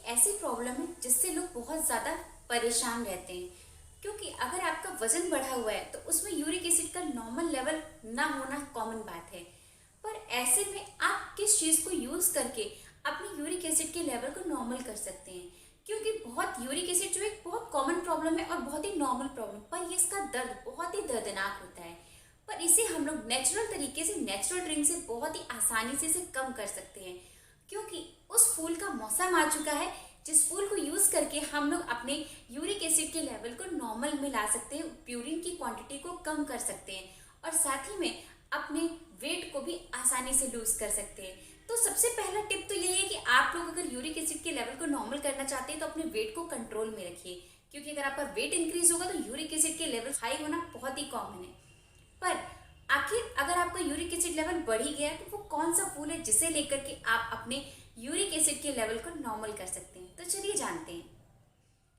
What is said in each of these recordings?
ऐसी प्रॉब्लम है जिससे लोग बहुत ज़्यादा परेशान रहते हैं। क्योंकि अगर आपका वजन बढ़ा हुआ है तो उसमें यूरिक एसिड का नॉर्मल लेवल ना होना कॉमन बात है। पर ऐसे में आप किस चीज़ को यूज़ करके अपने यूरिक एसिड के लेवल को नॉर्मल कर सकते हैं? क्योंकि बहुत यूरिक एसिड जो एक बहुत कॉमन प्रॉब्लम है और बहुत ही नॉर्मल प्रॉब्लम, पर ये इसका दर्द बहुत ही दर्दनाक होता है। पर इसे हम लोग नेचुरल तरीके से, नेचुरल ड्रिंक से बहुत ही आसानी से इसे कम कर सकते हैं। क्योंकि उस फूल का मौसम आ चुका है जिस फूल को यूज करके हम लोग अपने यूरिक एसिड के लेवल को नॉर्मल में ला सकते हैं, प्यूरिन की क्वांटिटी को कम कर सकते हैं और साथ ही में अपने वेट को भी आसानी से लूज कर सकते हैं। तो सबसे पहला टिप तो यही है कि आप लोग अगर यूरिक एसिड के लेवल को नॉर्मल करना चाहते हैं तो अपने वेट को कंट्रोल में रखिए। क्योंकि अगर आपका वेट इंक्रीज होगा तो यूरिक एसिड के लेवल हाई होना बहुत ही कॉमन है। पर आखिर अगर आपका यूरिक एसिड लेवल बढ़ ही गया तो वो कौन सा फूल है जिसे लेकर के आप अपने यूरिक एसिड के लेवल को नॉर्मल कर सकते हैं? तो चलिए जानते हैं।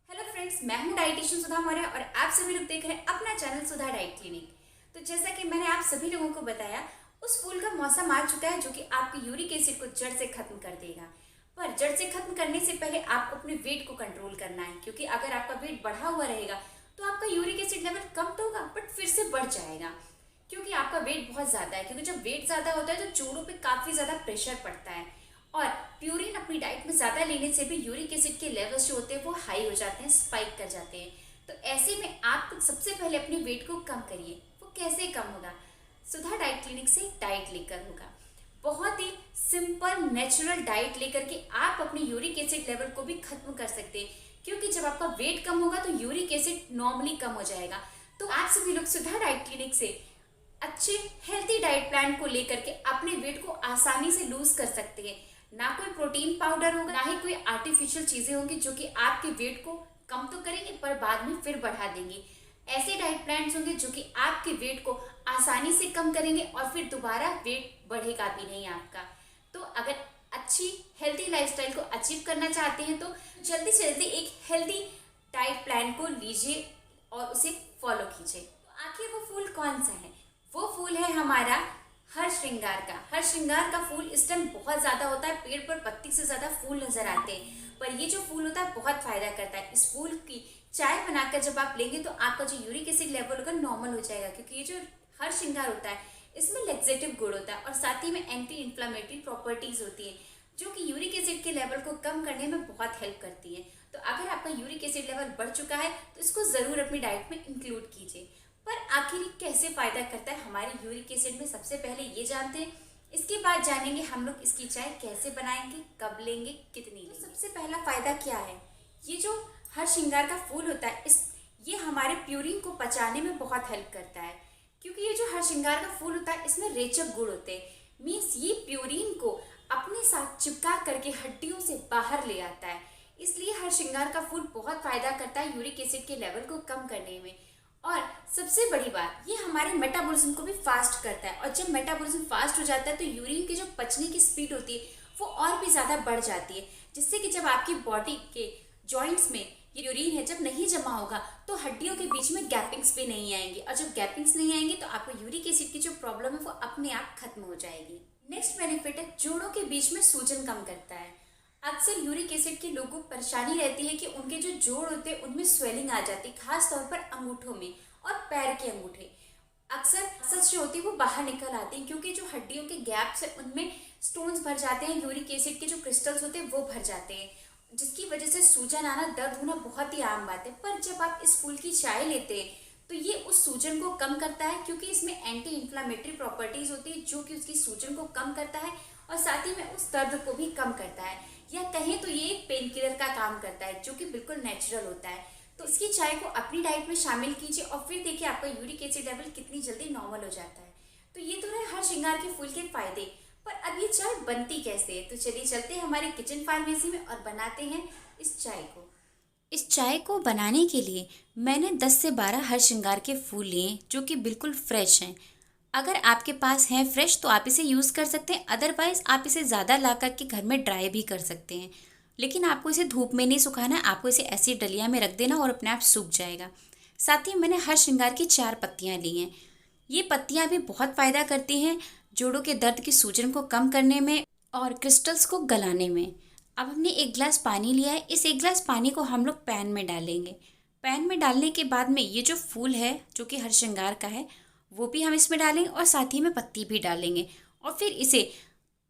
हेलो फ्रेंड्स, मैं हूं डाइटिशियन सुधा मौर्य और आप सभी लोग देख रहे हैं अपना चैनल सुधा डाइट क्लिनिक। तो जैसा कि मैंने आप सभी लोगों को बताया, उस फूल का मौसम आ चुका है जो कि आपके यूरिक एसिड को जड़ से खत्म कर देगा। पर जड़ से खत्म करने से पहले आपको अपने वेट को कंट्रोल करना है। क्योंकि अगर आपका वेट बढ़ा हुआ रहेगा तो आपका यूरिक एसिड लेवल कम तो होगा बट फिर से बढ़ जाएगा। क्योंकि आपका वेट बहुत ज़्यादा है, क्योंकि जब वेट ज़्यादा होता है तो जोड़ों पे काफ़ी ज़्यादा प्रेशर पड़ता है और प्यूरिन अपनी डाइट में ज़्यादा लेने से भी यूरिक एसिड के लेवल्स जो होते हैं वो हाई हो जाते हैं, स्पाइक कर जाते हैं। तो ऐसे में आप सबसे पहले अपने वेट को कम करिए। वो कैसे कम होगा? सुधा डाइट क्लिनिक से डाइट लेकर होगा। बहुत ही सिंपल नेचुरल डाइट लेकर के आप अपने यूरिक एसिड लेवल को भी खत्म कर सकते हैं। क्योंकि जब आपका वेट कम होगा तो यूरिक एसिड नॉर्मली कम हो जाएगा। तो आप सभी लोग सुधा डाइट क्लिनिक से अच्छे हेल्थी डाइट प्लान को लेकर के अपने वेट को आसानी से लूज कर सकते हैं। ना कोई प्रोटीन पाउडर होगा, ना ही कोई आर्टिफिशियल चीजें होंगी जो कि आपके वेट को कम तो करेंगे पर बाद में फिर बढ़ा देंगी। ऐसे डाइट प्लान्स होंगे जो कि आपके वेट को आसानी से कम करेंगे और फिर दोबारा वेट बढ़ेगा भी नहीं आपका। तो अगर अच्छी हेल्थी लाइफस्टाइल को अचीव करना चाहते हैं तो जल्दी से जल्दी एक हेल्थी डाइट प्लान को लीजिए और उसे फॉलो कीजिए। तो आखिर वो फूल कौन सा है? वो फूल है हमारा हर श्रृंगार का। हर श्रृंगार का फूल इस टाइम बहुत ज्यादा होता है, पेड़ पर पत्ती से ज्यादा फूल नजर आते हैं। पर ये जो फूल होता है बहुत फायदा करता है। इस फूल की चाय बनाकर जब आप लेंगे तो आपका जो यूरिक एसिड लेवल होगा नॉर्मल हो जाएगा। क्योंकि ये जो हर श्रृंगार होता है इसमें लेक्सेटिव गुण होता है और साथ ही में एंटी इन्फ्लामेटरी प्रॉपर्टीज होती है जो कि यूरिक एसिड के लेवल को कम करने में बहुत हेल्प करती है। तो अगर आपका यूरिक एसिड लेवल बढ़ चुका है तो इसको जरूर अपनी डाइट में इंक्लूड कीजिए। पर आखिर ये कैसे फायदा करता है हमारे यूरिक एसिड में, सबसे पहले ये जानते हैं। इसके बाद जानेंगे हम लोग इसकी चाय कैसे बनाएंगे, कब लेंगे, कितनी लेंगे। तो सबसे पहला फायदा क्या है? ये जो हर श्रृंगार का फूल होता है ये हमारे प्यूरिन को पचाने में बहुत हेल्प करता है। क्योंकि ये जो हर श्रृंगार का फूल होता है इसमें रेचक गुण होते हैं। मीन्स ये प्यूरिन को अपने साथ चिपका करके हड्डियों से बाहर ले आता है। इसलिए हर श्रृंगार का फूल बहुत फायदा करता है यूरिक एसिड के लेवल को कम करने में। और सबसे बड़ी बात, ये हमारे मेटाबॉलिज्म को भी फास्ट करता है और जब मेटाबॉलिज्म फास्ट हो जाता है तो यूरिन की जो पचने की स्पीड होती है वो और भी ज़्यादा बढ़ जाती है। जिससे कि जब आपकी बॉडी के जॉइंट्स में ये यूरिन है जब नहीं जमा होगा तो हड्डियों के बीच में गैपिंग्स भी नहीं आएंगी और जब गैपिंग्स नहीं आएंगी तो आपको यूरिक एसिड की जो प्रॉब्लम है वो अपने आप खत्म हो जाएगी। नेक्स्ट बेनिफिट है, जोड़ों के बीच में सूजन कम करता है। अक्सर यूरिक एसिड के लोगों को परेशानी रहती है कि उनके जो जोड़ होते हैं उनमें स्वेलिंग आ जाती है, खास तौर पर अंगूठों में और पैर के अंगूठे। अक्सर मसल्स जो होती है वो बाहर निकल आती हैं क्योंकि जो हड्डियों के गैप्स है उनमें स्टोन्स भर जाते हैं, यूरिक एसिड के जो क्रिस्टल्स होते हैं वो भर जाते हैं, जिसकी वजह से सूजन आना, दर्द होना बहुत ही आम बात है। पर जब आप इस फूल की चाय लेते हैं तो ये उस सूजन को कम करता है क्योंकि इसमें एंटी इन्फ्लामेटरी प्रॉपर्टीज होती है जो कि उसकी सूजन को कम करता है और साथ ही में उस दर्द को भी कम करता है। या कहें तो ये एक पेन किलर का काम करता है जो कि बिल्कुल नेचुरल होता है। तो इसकी चाय को अपनी डाइट में शामिल कीजिए और फिर देखिए आपका यूरिक एसिड लेवल कितनी जल्दी नॉर्मल हो जाता है। तो ये तो रहे हर श्रृंगार के फूल के फायदे। पर अब ये चाय बनती कैसे है? तो चलिए चलते हैं हमारे किचन फार्मेसी में और बनाते हैं इस चाय को। इस चाय को बनाने के लिए मैंने 10 से 12 हर श्रृंगार के फूल लिए जो कि बिल्कुल फ्रेश हैं। अगर आपके पास है फ्रेश तो आप इसे यूज़ कर सकते हैं, अदरवाइज़ आप इसे ज़्यादा ला करके घर में ड्राई भी कर सकते हैं। लेकिन आपको इसे धूप में नहीं सुखाना है, आपको इसे ऐसी डलिया में रख देना और अपने आप सूख जाएगा। साथ ही मैंने हर श्रृंगार की 4 पत्तियाँ ली हैं। ये पत्तियाँ भी बहुत फ़ायदा करती हैं जोड़ों के दर्द की सूजन को कम करने में और क्रिस्टल्स को गलाने में। अब हमने एक गिलास पानी लिया है। इस एक गिलास पानी को हम लोग पैन में डालेंगे। पैन में डालने के बाद में ये जो फूल है जो कि हरश्रृंगार का है वो भी हम इसमें डालेंगे और साथ ही में पत्ती भी डालेंगे और फिर इसे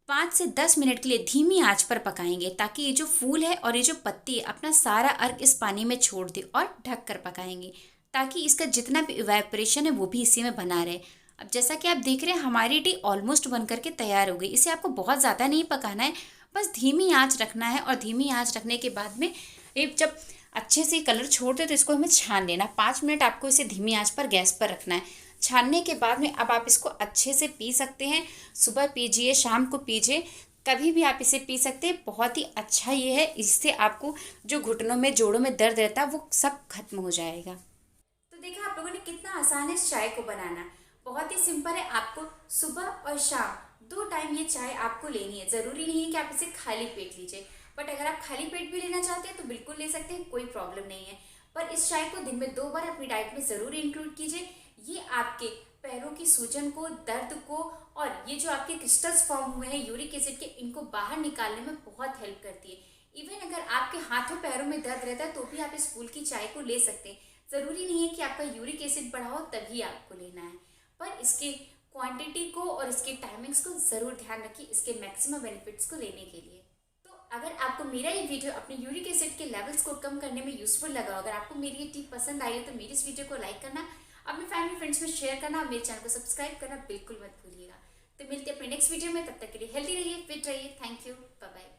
5 से 10 मिनट के लिए धीमी आंच पर पकाएंगे ताकि ये जो फूल है और ये जो पत्ती है अपना सारा अर्क इस पानी में छोड़ दे और ढक कर पकाएंगे ताकि इसका जितना भी इवेपोरेशन है वो भी इसी में बना रहे। अब जैसा कि आप देख रहे हैं हमारी टी ऑलमोस्ट बन करके तैयार हो गई। इसे आपको बहुत ज़्यादा नहीं पकाना है, बस धीमी आंच रखना है और धीमी आंच रखने के बाद में ये जब अच्छे से कलर छोड़ दे तो इसको हमें छान लेना। 5 मिनट आपको इसे धीमी आंच पर गैस पर रखना है। छानने के बाद में अब आप इसको अच्छे से पी सकते हैं। सुबह पीजिए, शाम को पीजिए, कभी भी आप इसे पी सकते हैं। बहुत ही अच्छा ये है, इससे आपको जो घुटनों में जोड़ों में दर्द रहता है वो सब खत्म हो जाएगा। तो देखा आप लोगों ने कितना आसान है इस चाय को बनाना। बहुत ही सिंपल है। आपको सुबह और शाम 2 टाइम ये चाय आपको लेनी है। ज़रूरी नहीं है कि आप इसे खाली पेट लीजिए, बट अगर आप खाली पेट भी लेना चाहते हैं तो बिल्कुल ले सकते हैं, कोई प्रॉब्लम नहीं है। पर इस चाय को दिन में 2 बार अपनी डाइट में ज़रूर इंक्लूड कीजिए। ये आपके पैरों की सूजन को, दर्द को और ये जो आपके क्रिस्टल्स फॉर्म हुए हैं यूरिक एसिड के, इनको बाहर निकालने में बहुत हेल्प करती है। इवन अगर आपके हाथों पैरों में दर्द रहता है तो भी आप इस फूल की चाय को ले सकते हैं। ज़रूरी नहीं है कि आपका यूरिक एसिड बढ़ा हो तभी आपको लेना है, पर इसके क्वांटिटी को और इसके टाइमिंग्स को ज़रूर ध्यान रखिए इसके मैक्सिमम बेनिफिट्स को लेने के लिए। तो अगर आपको मेरा ये वीडियो अपने यूरिक एसिड के लेवल्स को कम करने में यूजफुल लगा, अगर आपको मेरी ये टिप पसंद आई है तो मेरी इस वीडियो को लाइक करना, अपने फैमिली फ्रेंड्स में शेयर करना और मेरे चैनल को सब्सक्राइब करना बिल्कुल मत भूलिएगा। तो मिलते हैं अपने नेक्स्ट वीडियो में, तब तक के लिए हेल्दी रहिए, फिट रहिए। Thank you, bye bye.